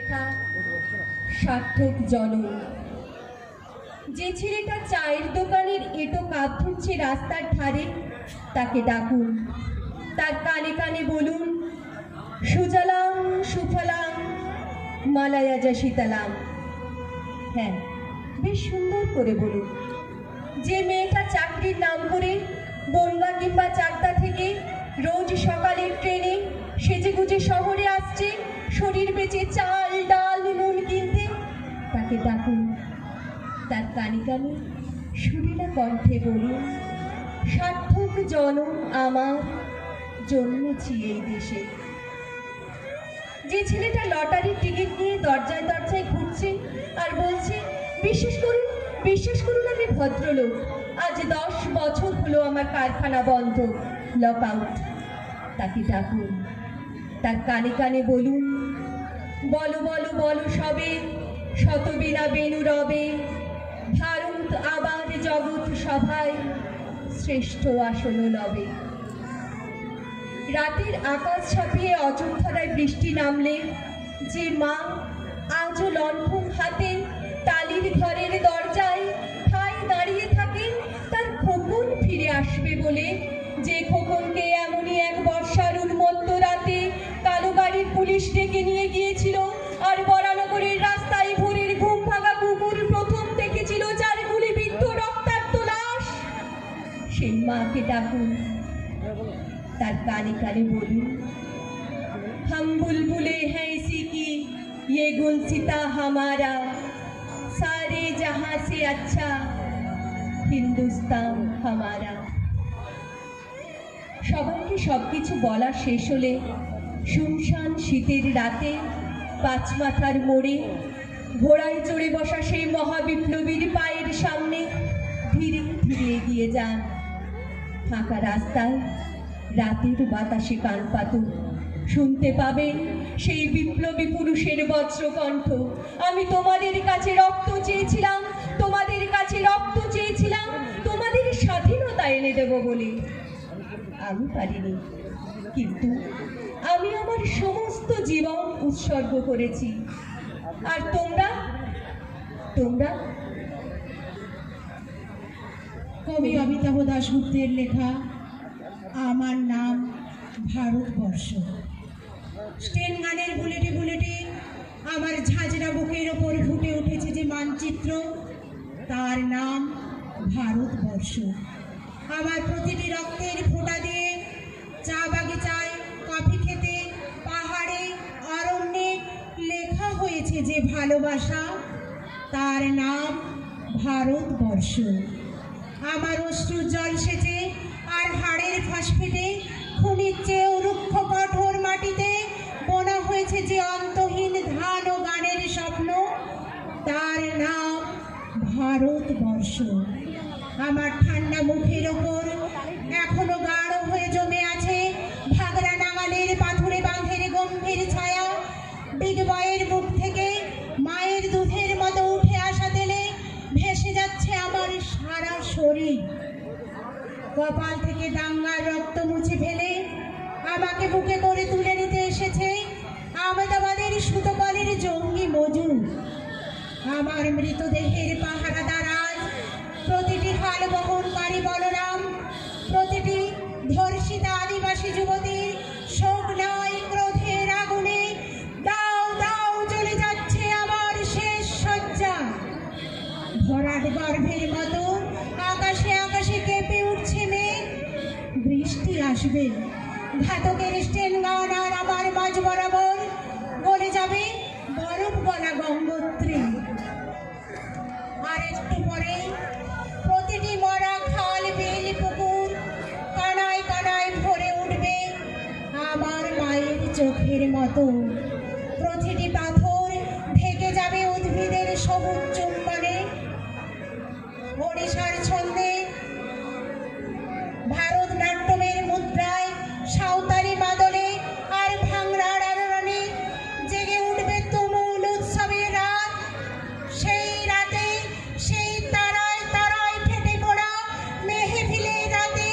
লেখা সার্থক জনম। যে ছেলেটা চায়ের দোকানের এঁটো কাপ ধুচ্ছে রাস্তার ধারে, তাকে ডাকুন, তার কানে কানে বলুন, সুজলাং সুফলাং মালায়াজা শীতলাং। হ্যাঁ, বেশ সুন্দর করে বলুন। যে মেয়েটা চাকরির নাম করে বনগা কিংবা চাকদা থেকে রোজ সকালের ট্রেনে সেজেগুজে শহরে আসছে শরীর বেঁচে চাল ডাল নুন কিনতে, তাকে ডাকুন, তার কানে কানে সুরেলা কণ্ঠে বলুন, সার্থক জনম আমার, জন্মেছি এই দেশে। যে ছেলেটা লটারির টিকিট নিয়ে দরজায় দরজায় ঘুরছে আর বলছে, বিশ্বাস করুন বিশ্বাস করুন আমি ভদ্রলোক, আজ 10 বছর হলো আমার কারখানা বন্ধ, লক আউট, তাকে ডাকুন, তার কানে কানে বলুন, বলো বলো বলো সবে, শতবীণা বেণু রবে, ভারত আবার জগৎ সভায় শ্রেষ্ঠ আসন লবে। রাতের আকাশ ছাপিয়ে অযোধ্যায় বৃষ্টি নামলে যে মা আজও লণ্ঠন হাতে টালির ঘরের দরজায় ঠায় দাঁড়িয়ে থাকেন তার খোকন ফিরে আসবে বলে, যে খোকনকে এমনই এক বর্ষার উন্মত্ত রাতে কালো গাড়ির পুলিশ ডেকে নিয়ে গিয়েছিল আর বরানগরের রাস্তায় ভোরের ঘুম ভাঙা কুকুর প্রথম দেখেছিল যার গুলিবিদ্ধ রক্তাক্ত লাশ, সেই মাকে ডাকুন, তার কানে কানে বলুন, हम बुलबुले हैं इसी की ये गुलसिता हमारा, सारे जहां से अच्छा हिंदुस्तान हमारा। সবাইকে সবকিছু বলা শেষ হলে শুনশান শীতের রাতে পাঁচমাথার মোড়ে ঘোড়ায় চড়ে বসা সেই মহাবিপ্লবীর পায়ের সামনে ধীরে ধীরে এগিয়ে যান। ফাঁকা রাস্তায় রাতের বাতাসে কান পাতুন, শুনতে পাবেন সেই বিপ্লবী পুরুষের বজ্রকণ্ঠ, আমি তোমাদের কাছে রক্ত চেয়েছিলাম, তোমাদের কাছে রক্ত চেয়েছিলাম, তোমাদের স্বাধীনতা এনে দেব বলে। আমি পারিনি, কিন্তু আমি আমার সমস্ত জীবন উৎসর্গ করেছি। আর তোমরা তোমরা কবি অমিতাভ দাশগুপ্তের লেখা আমার নাম ভারতবর্ষ। স্টেন গানের বুলেটে বুলেটে আমার ঝাঁঝরা বুকের ওপর ফুটে উঠেছে যে মানচিত্র, তার নাম ভারতবর্ষ। আমার প্রতিটি রক্তের ফোঁটা দিয়ে চা বাগিচায়, কফি খেতে, পাহাড়ে, অরণ্যে লেখা হয়েছে যে ভালোবাসা, তার নাম ভারতবর্ষ। আমার অশ্রুর জল সেচে আর হাড়ের ফসফেটে খুনির চেয়েও রুক্ষ কঠোর মাটিতে বোনা হয়েছে যে অন্তহীন ধান ও গানের স্বপ্ন, তার নাম ভারতবর্ষ। আমার ঠান্ডা মুখের ওপর এখনো গাঢ় হয়ে জমে আছে ভাগরা নাঙালের পাথুরে বাঁধের গম্ভীর ছায়া, বিগ বয়ের বুক থেকে মায়ের দুধের মতো উঠে আসা তেলে ভেসে যাচ্ছে আমার সারা শরীর। কপাল থেকে দাঙ্গার রক্ত মুছে ফেলে আমাকে বুকে করে তুলে নিতে এসেছে আহমেদাবাদের সুতোকলের জঙ্গি মজুর। আমার মৃতদেহের পাহারাদার আজ প্রতিটি হাল বহনকারী বলরাম, প্রতিটি ধর্ষিতা আদিবাসী যুবতীর শোক নয় ক্রোধের আগুনে দাও দাও চলে যাচ্ছে আমার শেষ শয্যা। ভরাট গর্ভের মতো আকাশে আকাশে কেঁপে উঠছে মেঘ, বৃষ্টি আসবে, ঘাতকের স্টেন গান আর আমার মাঝ বরাবর গলে যাবে বরফ গলা গঙ্গোত্রী। আর একটু পরে প্রতিটি মরা খাল, বিল, পুকুর কানায় কানায় ভরে উঠবে আমার মায়ের চোখের মতো। প্রতিটি পাথর ঢেকে যাবে উদ্ভিদের সবুজ চুম্বনে। ওড়িশার ছন্দে ভারতনাট্যমের মুদ্রায় সাঁওতালি বাদলে আর ভাংড়ার আলোড়নে জেগে উঠবে তুমুল উৎসবের রাত। সেই রাতে, সেই তারায় তারায় ফেটে পড়া মেহফিলের রাতে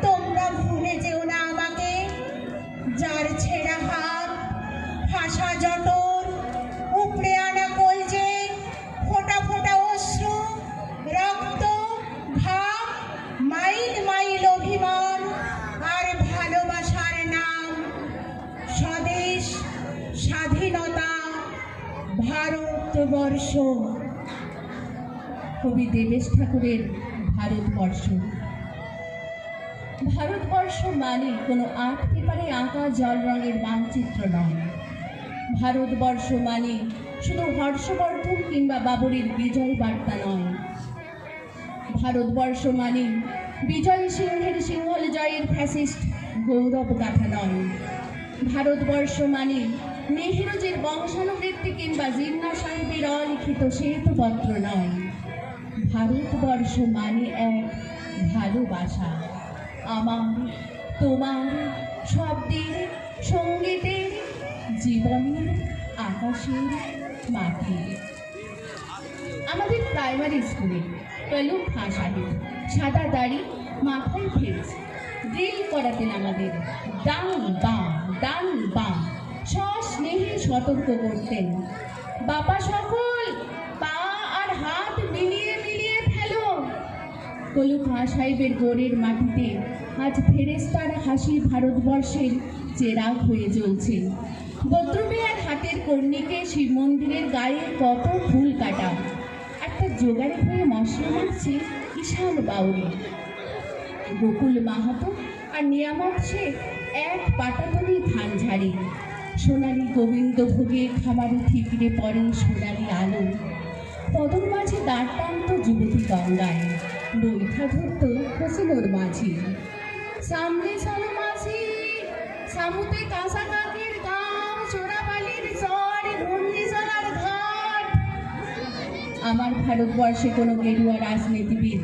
তোমরা ভুলে যেও না আমাকে, যার ছেঁড়া হাত, ফাঁসা জটর, ভারতবর্ষ। কবি দেবেশ ঠাকুরের ভারতবর্ষ। ভারতবর্ষ মানে কোনো আর্ট পেপারে আঁকা জল রঙের মানচিত্র নয়। ভারতবর্ষ মানে শুধু হর্ষবর্ধন কিংবা বাবরের বিজয় বার্তা নয়। ভারতবর্ষ মানে বিজয় সিংহের সিংহল জয়ের ফ্যাসিস্ট গৌরব গাথা নয়। ভারতবর্ষ মানে নেহেরুজির বংশানুবৃত্তি কিংবা জিন্না সাহেবের অলিখিত শ্বেতপত্র নয়। ভারতবর্ষ মানে এক ভালোবাসা, আমার, তোমার, শব্দের, সঙ্গীতের, জীবনের, আকাশের, মাটির। আমাদের প্রাইমারি স্কুলে কলম খাঁ সাহেব সাদা দাড়ি, মাথায় ফেস, ড্রিল করাতেন আমাদের। ডান বাম, ডান বাম, সস্নেহে সতর্ক করতেন। বাবা সকল পা আর হাত মিলিয়ে মিলিয়ে ফেলো। কলম খাঁ সাহেবের গোড়ের মাটিতে আজ ফেরেস্তার হাসি ভারতবর্ষের চেরাগ হয়ে জ্বলছে। বদ্রমেয়ার হাতের কর্ণিকে শিব মন্দিরের গায়ে কত ফুল কাটা। একটা জোগাড়ে হয়ে মশলা মারছে ঈশান বাউরি। গোকুল মাহাতো আর নিয়ামত শেখ এক পাটাতলি ধান ঝাড়ে। সোনালি গোবিন্দভোগে খামারে ঠিকরে পড়ে সোনালি আলো। পদর মাঝে দাঁড় টানত যুবতী গঙ্গায়, বৈঠা ধরত হোসেনোর মাঝি। সামনে সালো মাঝি, সামুতে কাঁসা কাকের গাম, চোরাবালির চর, ঘূর্ণিঝড়ার ঘাট। আমার ভারতবর্ষে কোনো গেরুয়া রাজনীতিবিদ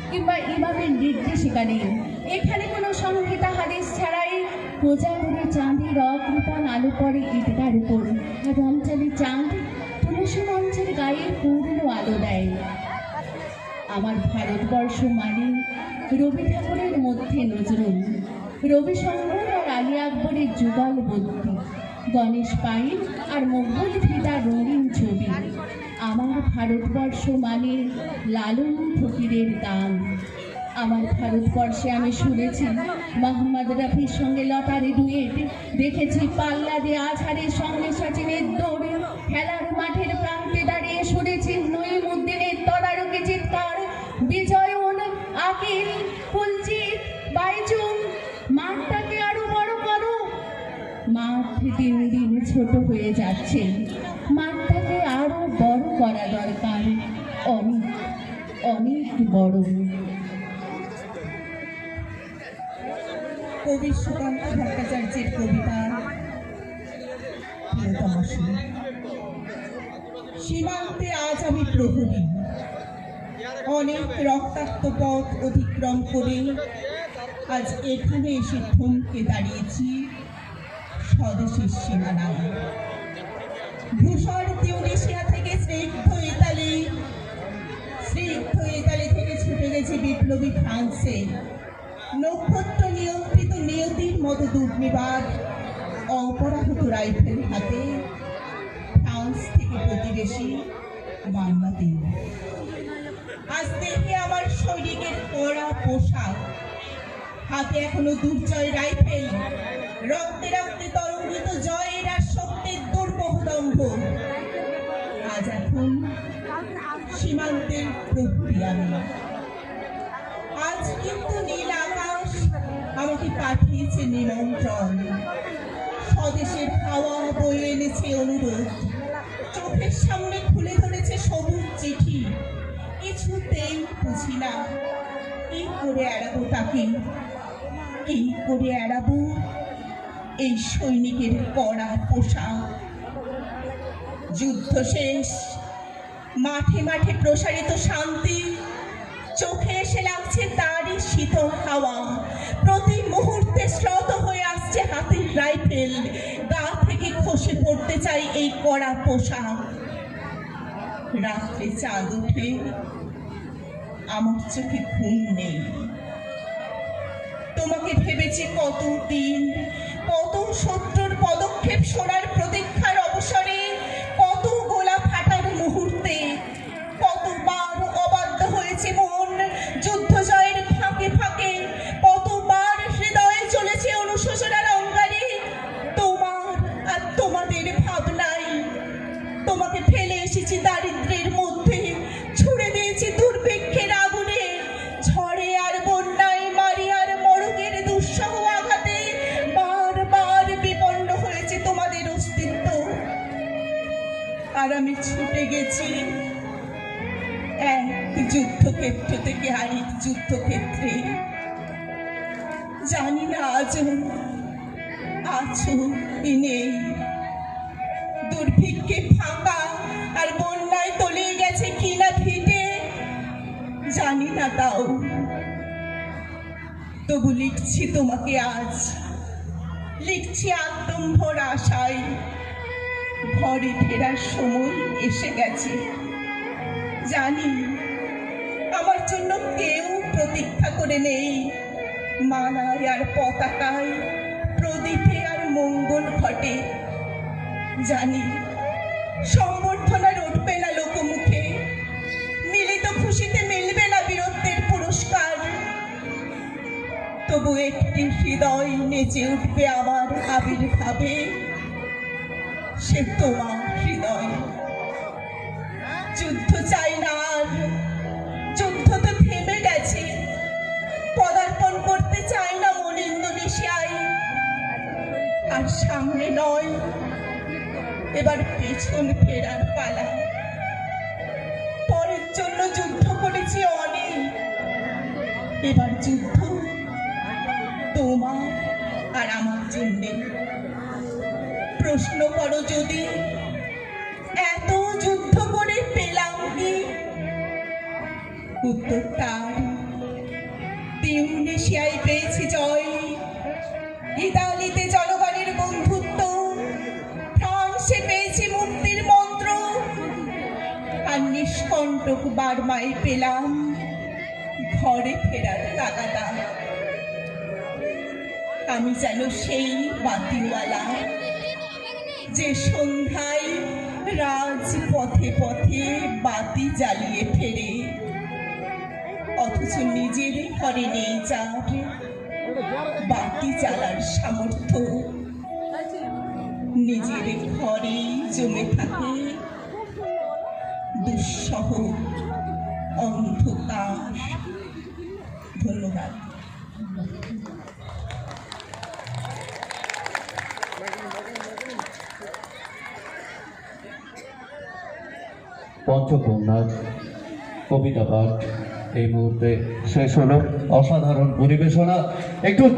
কিংবা ইমামের নির্দেশিকা নেই। এখানে কোনো সংহিতা হাদিস ছাড়াই কোজাগরে চাঁদের অকৃপণ আলো পড়ে ইটকার উপর। রমচালি চাঁদ তুলসী মঞ্চের গায়ে পূর্ণ আলো দেয়। আমার ভারতবর্ষ মানে রবি ঠাকুরের মধ্যে নজরুল, রবিশঙ্কর আর আলী আকবরের যুগল বদ্যি, গণেশ পাইন আর মকবুল ফিদার রঙিন ছবি। আমার ভারতবর্ষ মানে লালন ফকিরের গান। আমার ভারতবর্ষে আমি শুনেছি মোহাম্মদ রফির সঙ্গে লতারে ডুয়েট, দেখেছি পাল্লা দিয়ে আছাড়ের সঙ্গে সচিনের দৌড়ে, খেলার মাঠের প্রান্তে দাঁড়িয়ে শুনেছি নঈমুদ্দিনের তদারকি চিৎকার, বিজয়ন, আকিল, কুলজিৎ, বাইচুং, মাঠটাকে আরো বড় করো। মাঠ দিন দিন ছোট হয়ে যাচ্ছে, মাঠটাকে আরো বড় করা দরকার, অনেক অনেক বড়। কবি সুকান্ত ভট্টাচার্যের কবিতা প্রিয়তমাসী। সীমান্তে আজ আমি প্রহরী, অনেক রক্তাক্ত পথ অতিক্রম করে আজ এখানে এসে থমকে দাঁড়িয়েছি স্বদেশের সীমানায়। ধূসর তিউনিসিয়া থেকে স্নিগ্ধ ইতালি থেকে ছুটে গেছে বিপ্লবী ফ্রান্সে। নক্ষত্র নিয়ন্ত্রিত নিয়তির মতো দুর্নিবার অপরাহত রাইফেল হাতে ফ্রান্স থেকে প্রতিবেশী বাংলাদেশ। আজ দেখে আমার সৈনিকের কড়া পোশাক, হাতে এখনো দুর্জয় রাইফেল, রক্তে রক্তে তরঙ্গিত জয়ের আর শক্তির দুর্বহ দম্ভ। আজ এখন সীমান্তের প্রহরী আমি। আজ কিন্তু নীল আকাশ আমাকে পাঠিয়েছে নিমন্ত্রণ, স্বদেশের হাওয়া বয়ে এনেছে অনুরোধ, চোখের সামনে খুলে ধরেছে সবুজ চিঠি। কিছুতেই বুঝি না কি করে এড়াবো তাকে, কি করে এড়াবো এই সৈনিকের কড়া পোশাক। যুদ্ধ শেষ, মাঠে মাঠে প্রসারিত শান্তি, চোখে এসে লাগছে তারই শীতল হাওয়া। প্রতি মুহূর্তে শ্রত হয়ে আসছে হাতের রাইফেল, গা থেকে খসে পড়তে চাই এই কড়া পোশাক। রাত্রে চাঁদ উঠে আমার চোখে ঘুম নেই। তোমাকে ভেবেছি কতদিন, কত শত্রুর পদক্ষেপ শোনার প্রতীক্ষার অবসরে, কত গোলা ফাটার মুহূর্তে, কতবার অবাধ্য হয়েছে মন যুদ্ধ জয়ের ফাঁকে ফাঁকে, কতবার হৃদয়ে চলেছে অনুশোচনার অঙ্গারে। তোমার আর তোমাদের ভাবনায় তোমাকে আর আমি ছুটে গেছি এক যুদ্ধক্ষেত্র থেকে আরেক যুদ্ধক্ষেত্রে। জানি না আজও আছো কি নেই। দুর্ভিক্ষে ফাঁকা আর বন্যায় তলিয়ে গেছে কিনা ভিটে জানি না, তাও তবু লিখছি তোমাকে আজ, লিখছি আত্মম্ভর আশায়। ঘরে ফেরার সময় এসে গেছে, জানি আমার জন্য কেউ প্রতীক্ষা করে নেই। মালায় আর পতাকায়, প্রদীপে আর মঙ্গল ঘটে। জানি সম্বর্ধনা রটবে না লোকমুখে, মিলিত খুশিতে মিলবে না বীরত্বের পুরস্কার। তবু একটি হৃদয় নেচে উঠবে আমার আবির্ভাবে, সে তোমার হৃদয়। যুদ্ধ চাই না আর, যুদ্ধ তো থেমে গেছে। পদার্পণ করতে চাই না মন ইন্দোনেশিয়ায়। আর সামনে নয়, এবার পেছন ফেরার পালা। পরের জন্য যুদ্ধ করেছি অনেক, এবার যুদ্ধ তোমার আর আমার জন্যে। প্রশ্ন করো যদি, এত যুদ্ধ করে পেলাম কি? উত্তরটা তিউনিসিয়ায় পেয়েছি জয়, ইতালিতে জনগণের বন্ধুত্ব, ফ্রান্সে পেয়েছি মুক্তির মন্ত্র, আর নিষ্কণ্টক বার্মায় পেলাম ঘরে ফেরার তাগাদা। আমি যেন সেই বাতিওয়ালা, যে সন্ধ্যায় রাজপথে পথে বাতি জ্বালিয়ে ফেরে, অথচ নিজের ঘরে নেই যার বাতি জ্বালার সামর্থ্য। নিজের ঘরে জমে থাকে দুঃসহ অন্ধকার। ধন্যবাদ। পঞ্চকন্যার কবিতা পাঠ এই মুহূর্তে শেষ হলো। অসাধারণ পরিবেশনা। একটু